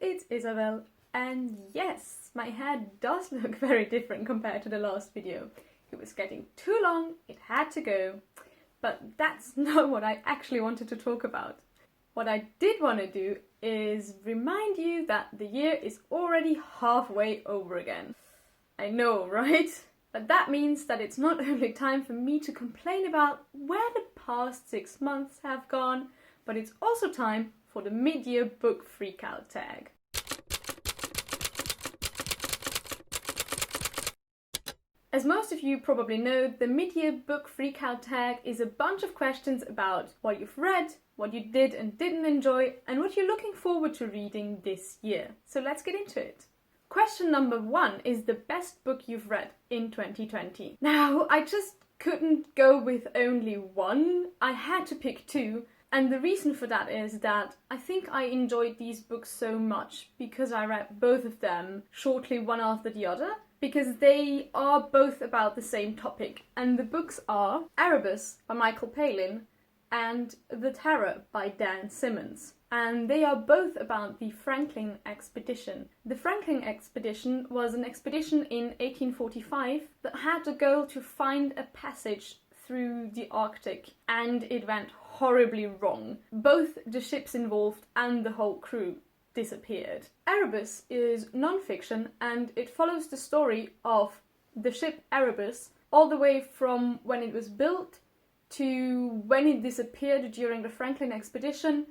it's Isabel, and yes, my hair does look very different compared to the last video. It was getting too long, it had to go, but that's not what I actually wanted to talk about. What I did want to do is remind you that the year is already halfway over again. I know, right? But that means that it's not only time for me to complain about where the past 6 months have gone, but it's also time for the Mid-year Book Freakout Tag. As most of you probably know, the Mid-year Book Freakout Tag is a bunch of questions about what you've read, what you did and didn't enjoy, and what you're looking forward to reading this year. So let's get into it. Question number 1 is the best book you've read in 2020. Now, I just couldn't go with only one. I had to pick 2. And the reason for that is that I think I enjoyed these books so much because I read both of them shortly one after the other, because they are both about the same topic. And the books are Erebus by Michael Palin and The Terror by Dan Simmons. And they are both about the Franklin expedition. The Franklin expedition was an expedition in 1845 that had the goal to find a passage through the Arctic, and it went horribly wrong. Both the ships involved and the whole crew disappeared. Erebus is non-fiction, and it follows the story of the ship Erebus all the way from when it was built to when it disappeared during the Franklin expedition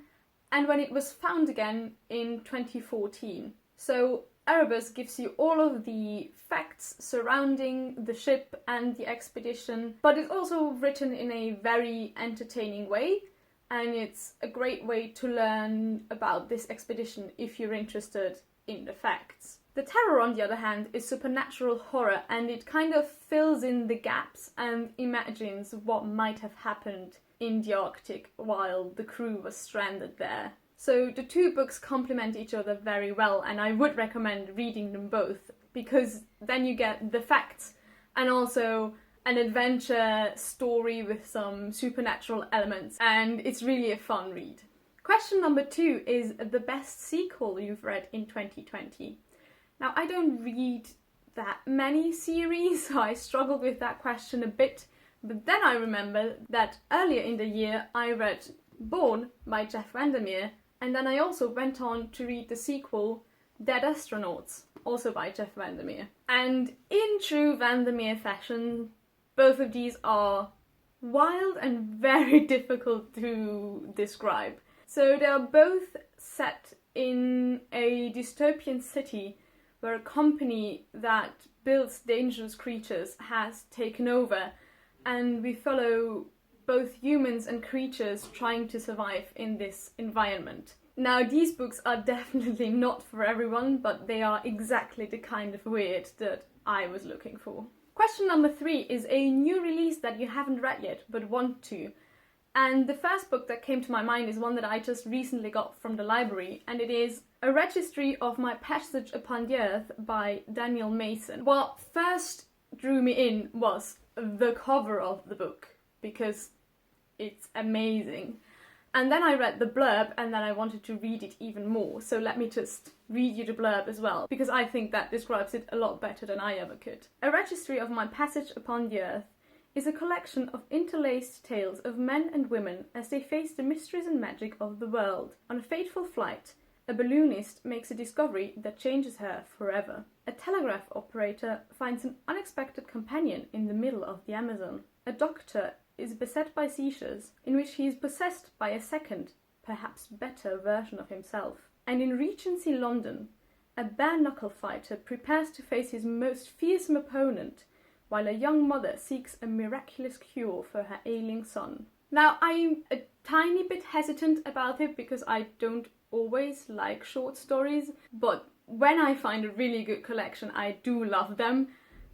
and when it was found again in 2014. So Erebus gives you all of the facts surrounding the ship and the expedition, but it's also written in a very entertaining way, and it's a great way to learn about this expedition if you're interested in the facts. The Terror, on the other hand, is supernatural horror, and it kind of fills in the gaps and imagines what might have happened in the Arctic while the crew was stranded there. So the 2 books complement each other very well, and I would recommend reading them both, because then you get the facts and also an adventure story with some supernatural elements, and it's really a fun read. Question number 2 is the best sequel you've read in 2020. Now, I don't read that many series, so I struggled with that question a bit, but then I remember that earlier in the year I read Borne by VanderMeer, and then I also went on to read the sequel, Dead Astronauts, also by VanderMeer. And in true VanderMeer fashion, both of these are wild and very difficult to describe. So they are both set in a dystopian city where a company that builds dangerous creatures has taken over, and we follow both humans and creatures trying to survive in this environment. Now, these books are definitely not for everyone, but they are exactly the kind of weird that I was looking for. Question number 3 is a new release that you haven't read yet, but want to. And the first book that came to my mind is one that I just recently got from the library, and it is A Registry of My Passage Upon the Earth by Daniel Mason. What first drew me in was the cover of the book, because it's amazing. And then I read the blurb, and then I wanted to read it even more. So let me just read you the blurb as well, because I think that describes it a lot better than I ever could. A Registry of My Passage Upon the Earth is a collection of interlaced tales of men and women as they face the mysteries and magic of the world. On a fateful flight, a balloonist makes a discovery that changes her forever. A telegraph operator finds an unexpected companion in the middle of the Amazon. A doctor is beset by seizures, in which he is possessed by a second, perhaps better version of himself. And in Regency London, a bare-knuckle fighter prepares to face his most fearsome opponent, while a young mother seeks a miraculous cure for her ailing son. Now, I'm a tiny bit hesitant about it because I don't always like short stories, but when I find a really good collection, I do love them.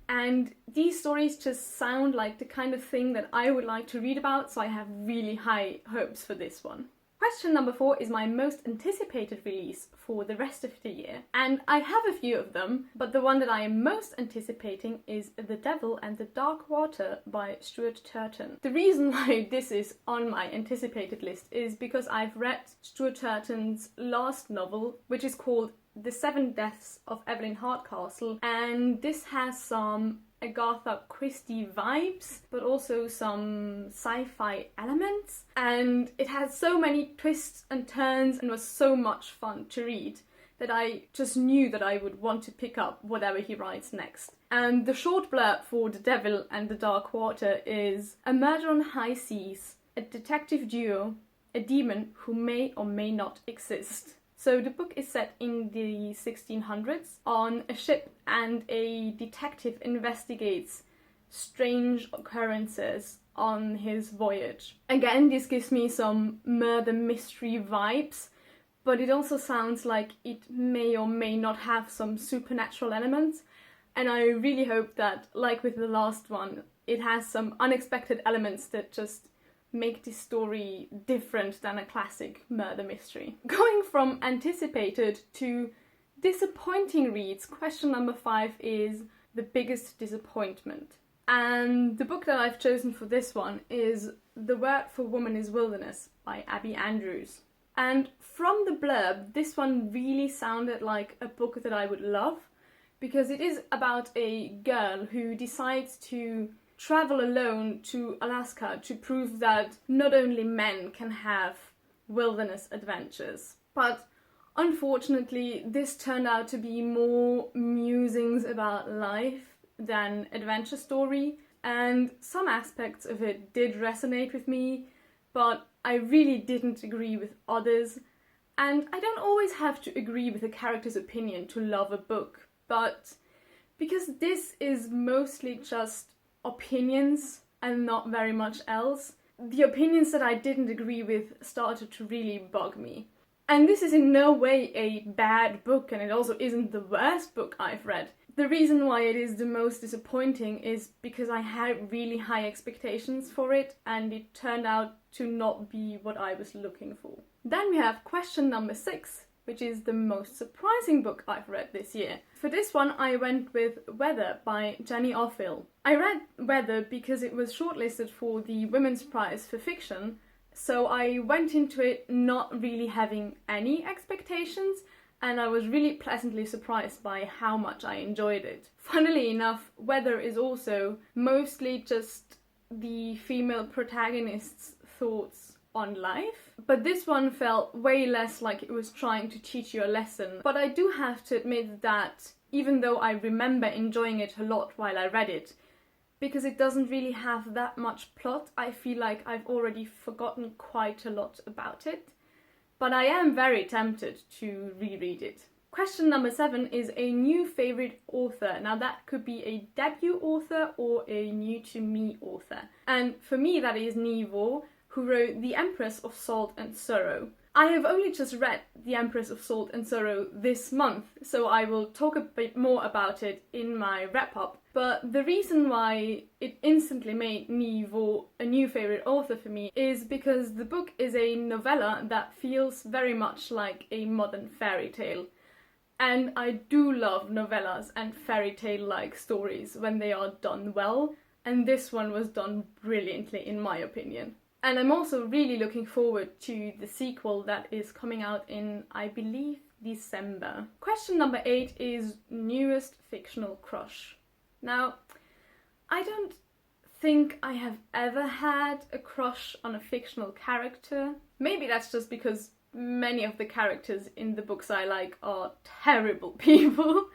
And these stories just sound like the kind of thing that I would like to read about, so I have really high hopes for this one. Question number 4 is my most anticipated release for the rest of the year. And I have a few of them, but the one that I am most anticipating is The Devil and the Dark Water by Stuart Turton. The reason why this is on my anticipated list is because I've read Stuart Turton's last novel, which is called The Seven Deaths of Evelyn Hardcastle, and this has some Agatha Christie vibes, but also some sci-fi elements, and it has so many twists and turns and was so much fun to read that I just knew that I would want to pick up whatever he writes next. And the short blurb for The Devil and the Dark Water is: a murder on high seas, a detective duo, a demon who may or may not exist. So the book is set in the 1600s on a ship, and a detective investigates strange occurrences on his voyage. Again, this gives me some murder mystery vibes, but it also sounds like it may or may not have some supernatural elements, and I really hope that, like with the last one, it has some unexpected elements that just make this story different than a classic murder mystery. Going from anticipated to disappointing reads, question number 5 is the biggest disappointment. And the book that I've chosen for this one is The Word for Woman is Wilderness by Abby Andrews. And from the blurb, this one really sounded like a book that I would love, because it is about a girl who decides to travel alone to Alaska to prove that not only men can have wilderness adventures. But unfortunately, this turned out to be more musings about life than adventure story, and some aspects of it did resonate with me, but I really didn't agree with others. And I don't always have to agree with a character's opinion to love a book, but because this is mostly just opinions and not very much else, the opinions that I didn't agree with started to really bug me. And this is in no way a bad book, and it also isn't the worst book I've read. The reason why it is the most disappointing is because I had really high expectations for it, and it turned out to not be what I was looking for. Then we have question number 6, which is the most surprising book I've read this year. For this one, I went with Weather by Jenny Offill. I read Weather because it was shortlisted for the Women's Prize for Fiction, so I went into it not really having any expectations, and I was really pleasantly surprised by how much I enjoyed it. Funnily enough, Weather is also mostly just the female protagonist's thoughts on life, but this one felt way less like it was trying to teach you a lesson. But I do have to admit that even though I remember enjoying it a lot while I read it, because it doesn't really have that much plot, I feel like I've already forgotten quite a lot about it. But I am very tempted to reread it. Question number 7 is a new favourite author. Now that could be a debut author or a new to me author. And for me that is Nghi, who wrote The Empress of Salt and Sorrow. I have only just read The Empress of Salt and Sorrow this month, so I will talk a bit more about it in my wrap-up. But the reason why it instantly made Nghi a new favourite author for me is because the book is a novella that feels very much like a modern fairy tale. And I do love novellas and fairy tale-like stories when they are done well, and this one was done brilliantly in my opinion. And I'm also really looking forward to the sequel that is coming out in, I believe, December. Question number 8 is newest fictional crush. Now, I don't think I have ever had a crush on a fictional character. Maybe that's just because many of the characters in the books I like are terrible people.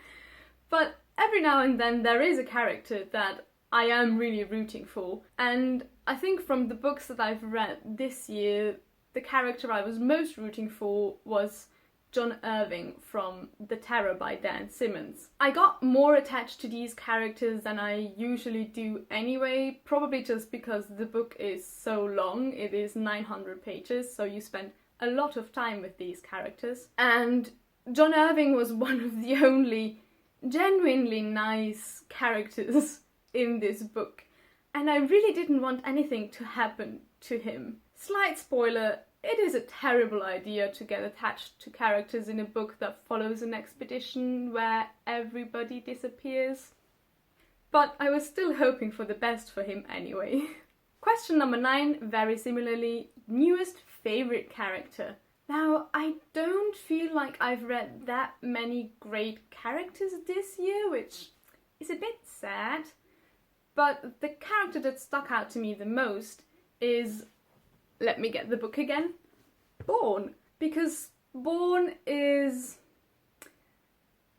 But every now and then there is a character that I am really rooting for. And I think from the books that I've read this year, the character I was most rooting for was John Irving from The Terror by Dan Simmons. I got more attached to these characters than I usually do anyway, probably just because the book is so long. It is 900 pages, so you spend a lot of time with these characters. And John Irving was one of the only genuinely nice characters in this book, and I really didn't want anything to happen to him. Slight spoiler, it is a terrible idea to get attached to characters in a book that follows an expedition where everybody disappears. But I was still hoping for the best for him anyway. Question number 9, very similarly, newest favourite character. Now, I don't feel like I've read that many great characters this year, which is a bit sad, but the character that stuck out to me the most is, let me get the book again, Borne, because Borne is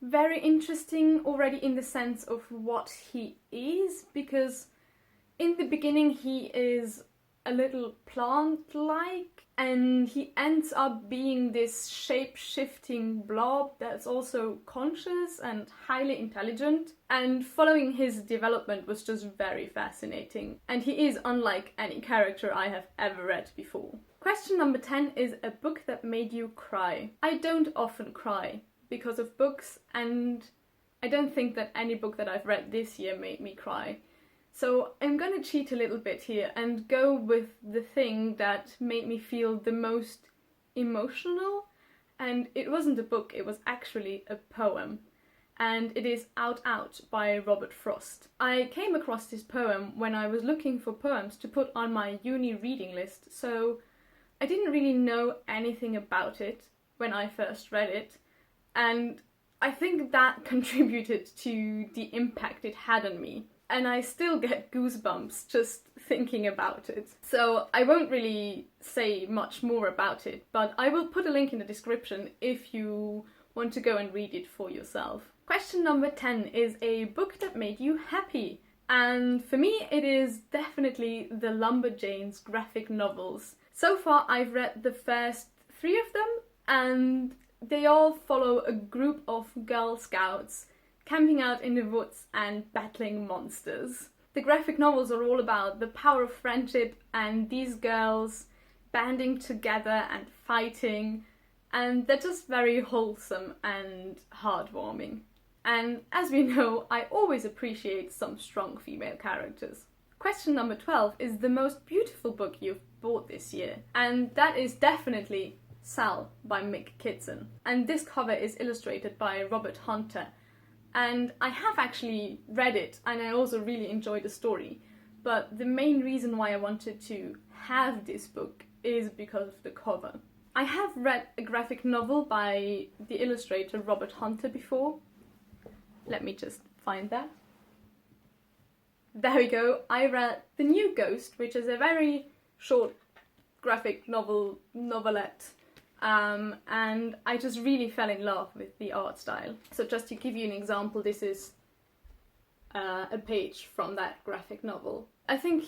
very interesting already in the sense of what he is, because in the beginning he is a little plant-like, and he ends up being this shape-shifting blob that's also conscious and highly intelligent, and following his development was just very fascinating, and he is unlike any character I have ever read before. Question number 10 is a book that made you cry. I don't often cry because of books, and I don't think that any book that I've read this year made me cry. So I'm gonna cheat a little bit here and go with the thing that made me feel the most emotional. And it wasn't a book, it was actually a poem. And it is Out Out by Robert Frost. I came across this poem when I was looking for poems to put on my uni reading list, so I didn't really know anything about it when I first read it. And I think that contributed to the impact it had on me. And I still get goosebumps just thinking about it. So I won't really say much more about it, but I will put a link in the description if you want to go and read it for yourself. Question number 10 is a book that made you happy. And for me, it is definitely the Lumberjanes graphic novels. So far, I've read the first 3 of them, and they all follow a group of Girl Scouts camping out in the woods and battling monsters. The graphic novels are all about the power of friendship and these girls banding together and fighting, and they're just very wholesome and heartwarming. And as we know, I always appreciate some strong female characters. Question number 12 is the most beautiful book you've bought this year, and that is definitely Sal by Mick Kitson. And this cover is illustrated by Robert Hunter. And I have actually read it, and I also really enjoyed the story. But the main reason why I wanted to have this book is because of the cover. I have read a graphic novel by the illustrator Robert Hunter before. Let me just find that. There we go. I read The New Ghost, which is a very short graphic novelette. And I just really fell in love with the art style. So just to give you an example, this is a page from that graphic novel. I think,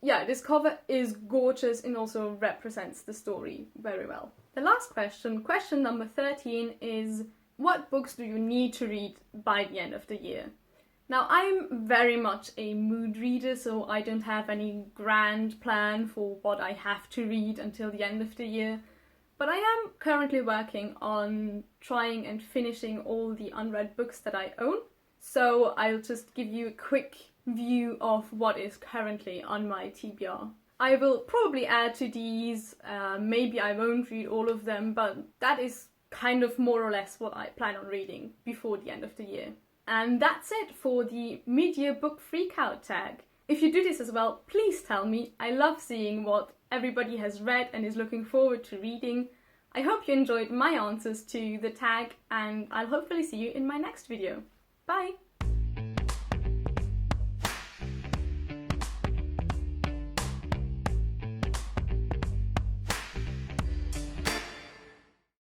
yeah, this cover is gorgeous and also represents the story very well. The last question, question number 13, is what books do you need to read by the end of the year? Now, I'm very much a mood reader, so I don't have any grand plan for what I have to read until the end of the year. But I am currently working on trying and finishing all the unread books that I own. So I'll just give you a quick view of what is currently on my TBR. I will probably add to these, maybe I won't read all of them, but that is kind of more or less what I plan on reading before the end of the year. And that's it for the Midyear Book Freakout Tag. If you do this as well, please tell me. I love seeing what everybody has read and is looking forward to reading. I hope you enjoyed my answers to the tag, and I'll hopefully see you in my next video. Bye!